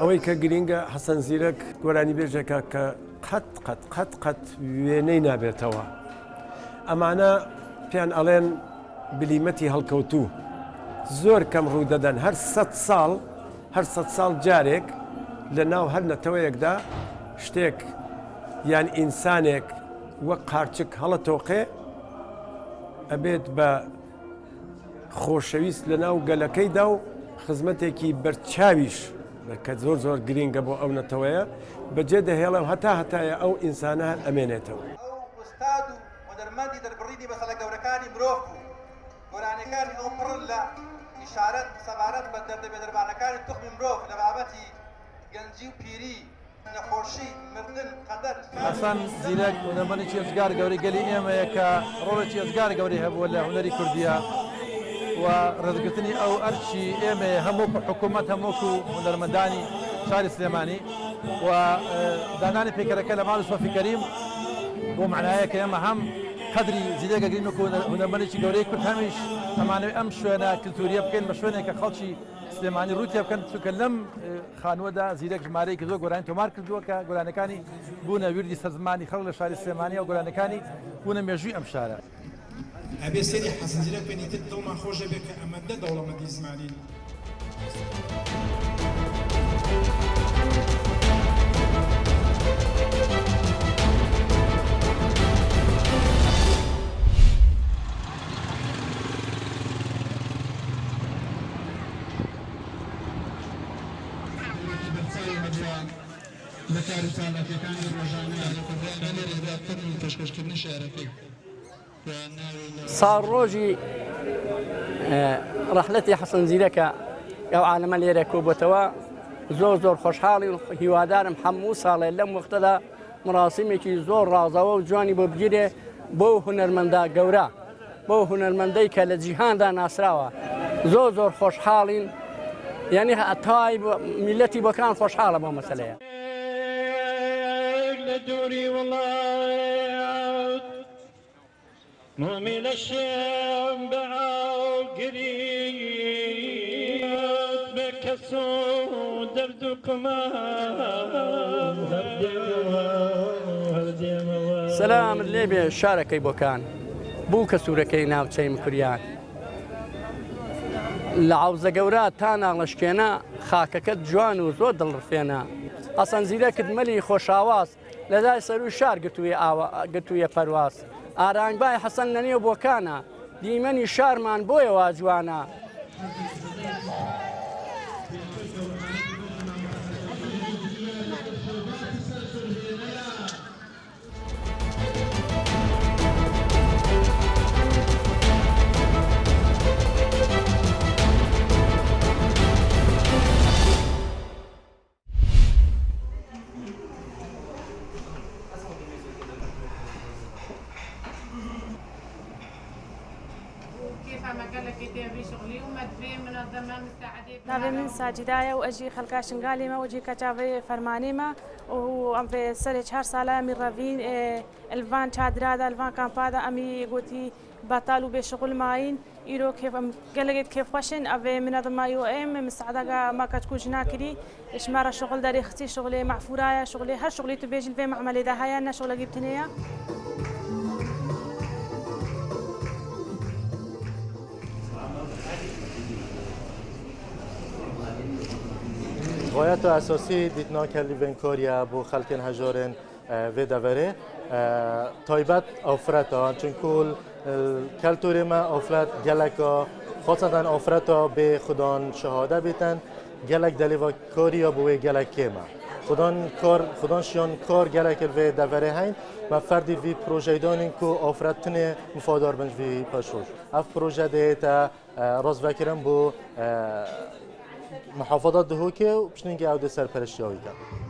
ئەوەی کە گرینگە حەسەن زیرەک گۆرانی بێژێکە کە قەت وێنەی نابێتەوە. ئەمانە پێیان ئەڵێن بلیمەتی هەڵکەوتوو زۆر کەم ڕوو دەدەن هەر 100 ساڵ جارێک لە ناو هەر نەتەوەیەکدا شتێک یان ئینسانێک وەک قارچک هەڵەتۆقێ ئەبێت بە خۆشەویست لە ناو گەلەکەیدا و خزمەتێکی بەرچاویش کە زۆر گرینگە بۆ ئەو نەتەوەیە بەجێ دەهێڵە و هەتایە ئەو ئینسانە هەر ئەمێنێتەوە. ئوستاد و هونەرمەندی دەربڕینی بەسەلە گەورەکانی مرۆڤ بوو. گۆرانەکانی ئەو پڕ لە ئیشارەت سەبارەت بە دەردەبێ دەربانەکانی توخمی مرۆڤ لە بابەتی گەنجی و پیری نەخۆشی مردن قەدەر. حەسەن زیرەک هونەرمەندی چێزگار گەورەی گەلی ئێمەیە کە ڕۆڵی چێزگار گەورەی هەبووە لە هونەری کوردیە و ڕێزگرتنی ئەو ئەرچی ئێمە هەموو حکوومەت هەمووکو هونەرمەندانی شاری سلێمانی و دانانی پێکەرەکە لە ماڵ سۆفی کەریم بۆ معنایە کە ئێمە هەم قەدری زیرەکە گرین وەکو هونەرمەندێکی گەورەی کورد هەمیش ئەمانەوێت ئەم شوێنە کلتوریە بکەین بە شوێنێک کە خەڵکی سلێمانی ڕوتێ بکەن چونکە لەم خانووەدا زیرەک ژمارەیەکی زۆر گۆرانی تۆمار کردووە کە گۆرانەکانی بوونە وردی سەرزمانی خەڵک لە شاری سلێمانی و گۆرانەکانی بوونە مێژووی ئەم شارە. ئەبێ سێری حەسەن زیرەک بێنیتر دڵمان خۆشە بێت کە ئەمەندە دەوڵەمەندی زمانین. لە کارتانەکەەکانی ڕۆژانە لەێداکردن پێشکەشکردنی شارەکەی ساڵ ڕۆژی ڕەحلەتی حەسەن زیرەکە ئەو عالەمە لێرە کۆبووەتەوە زۆر خۆشحاڵی و هیوادارم هەموو ساڵێ لەم وەختەدا مراسیمێکی زۆر ڕازەوە و جوانی بۆ بگیرێ بۆ هونەرمەندە گەورە بۆ هونەرمەندەی کە لە جیهاندا ناسراوە زۆر خۆشحاڵین یعنی تای میلەتی بۆکان خۆشحاڵە بۆ مەسەلەیە. دوری وڵات مۆمی لە شێم بەعاوگریت بە کەس و دەرد و کۆمەڵ سەلامت لێبێ شارەکەی بۆکان بوو کە سوورەکەی ناوچەی مکوریان لە عەوزە گەورە تا ناڵەشکێنە خاکەکەت جوان و زۆر دڵڕفێنە. حەسەن زیرەکت مەلی خۆشاواز لەدای سەر و شار گرتوویە پەرواز ئارانگبای حەسەن لە نێو بۆکانە دیمەنی شارمان بۆیەوە جوانە. ناوێ من ساجیدایە و ئەژی خەڵکا شنگالیمە وەجی کەچاوێ فەرمانیمە و ئەم سەرێ 4 ساڵە ئەمی ڕەڤین ئەلڤان چادرادا ئەلڤان کامپادا ئەمی گوتی بەتال و بێشغول ماین ئیرۆ گەلێک کێفخۆشن ئەوێ منەظمایی و ئێم مساعدەگا ماکەچکو ژناکری ژمارە شغل دەری خچی شغلێ مەعفورایە شغلێ هەر شغلی تو بێژن بێ معمەلێدا هەیە نە شغلەگی بتنەیە. غایت اساسی دیدنا کلی ونکاریا بو خلکن هجارن و دوره تایبت آفرتا چون کل کلتور ما آفرت گلکا خاصتا آفرتا به خدان شهاده بیتن گلک دلیوا کاریا بوی گلک ما خدان شیان کار گلک و دوره هین و فردی وی پروژه دانین کو آفرتنه مفادار بنج وی پشوش اف پروژه دیتا راز وکرم بو محافظات دهوکه و بشنینگه او ده سرپرشتی هایی کرد.